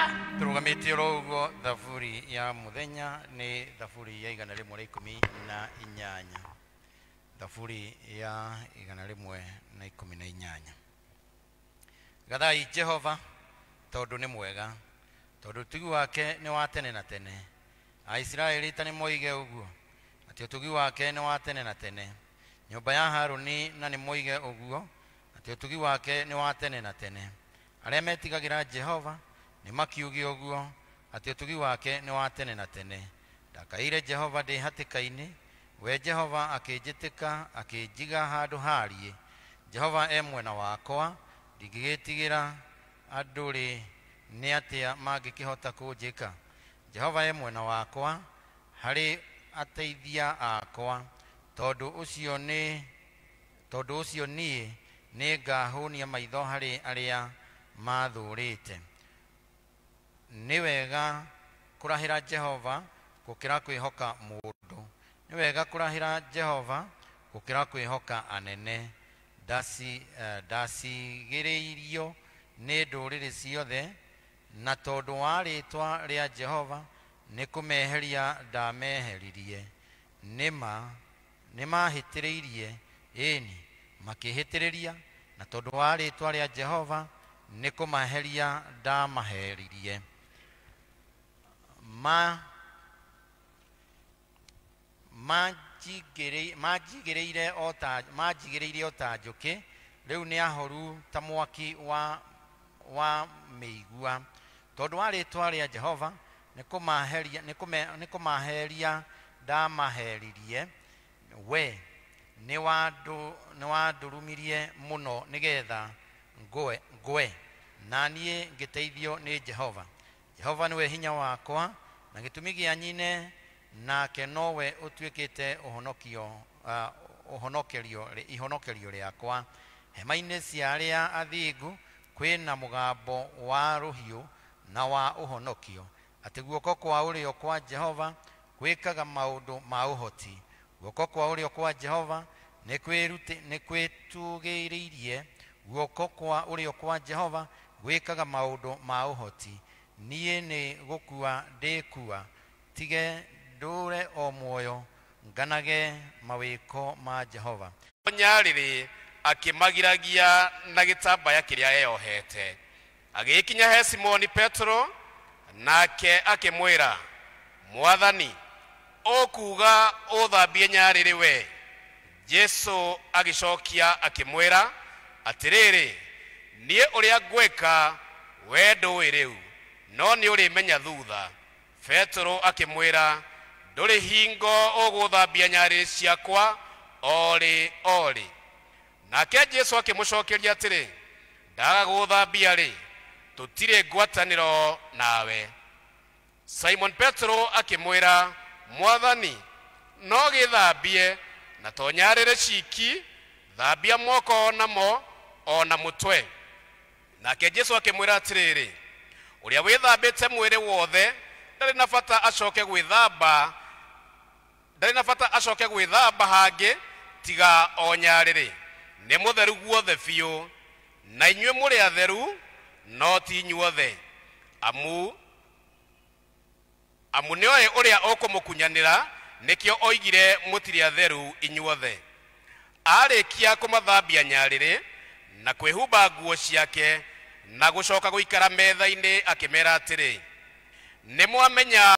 Turugamite orogo thaburi ya muthenya ni thaburi ya 118. Thaburi ya 118. Gathai Jehova tondu ni mwega, tondu tugi wake ni wa tene na tene. Aisraeli tani moige uguo ati tugi wake ni wa tene na tene. Nyumba ya Haruni na ni moige uguo ati tugi wake ni wa tene na tene. Aria metigagira Jehova ni makiugi uguo ati tugi wake ni wa tene na tene. Ndakaire Jehova ndi hatikaini, we Jehova akinjitika akinjiga handu harie. Jehova mwena wakwa, ndigigitigira anduri ni atia mangikihota kunjika. Jehova mwena wakwa, hari ateithia akwa, tondu ucio ni ngahunia maitho hari aria mathurite. Ni wega kurahira Jehova gukira kwihoka mundu. Ni wega kurahira Jehova gukira kwihoka anene. Ndacigiriirio ni nduriri ciothe, na tondu wa ritwa ria Jehova ni kumeheria ndameheririe. Nimahitiriirie eni makihitiriria, na tondu wa ritwa ria Jehova ni kumaheria ndamaheririe. Majigereire ota njuki, riu ni ahoru ta mwaki wa meigua. Tondu wa ritwa ria Jehova ni kumaheria ndamaheririe. We ni wandurumirie muno nigetha ngwe, na nie ngiteithio ni Jehova. Jehova niwe hinya wakwa na gitumi gia nyine, nake nowe utuikite ihonokerio riakwa. Hema-ini cia aria athingu kwina mugambo wa ruhiu na wa uhonokio, ati guoko kwa urio kwa Jehova gwikaga maundu ma uhoti. Guoko kwa urio kwa Jehova ni kwitugiriirie. Guoko kwa urio kwa Jehova gwikaga maundu ma uhoti. Nie ni gukua ndikua, tige ndure o muoyo nganage mawiko ma Jehova. Nyariri akimagiragia na gitambaya kiria eyohete, agikinya he Simoni Petro, nake akimwira, Mwathani, okuga uthambie nyariri we? Jesu agicokia akimwira atiriri, nie uria ngwika we ndui riu, no ni urimenya thutha. Petro akimwira, nduri hingo uguthambia nyariri ciakwa ori. Nake Jesu akimucokeria atiri, ndaga guthambia ri, tutire ngwataniro nawe. Simon Petro akimwira, Mwathani, no githambie na to nyariri ciki, thambia moko namo ona mutwe. Nake Jesu akimwira atiriri, uria withambite mwiri wothe ndari na bata acoke gwithamba hangi tiga o nyariri. Ni mutheru guothe biu, na inyue muri atheru no ti inyuothe. Amu nioe uria ukumukunyanira, nikio oigire mutiri atheru inyuothe. Arikia kumathambia nyariri na kwihumba nguo ciake na gucoka guikara metha-ini akimera atiri, ni mwamenya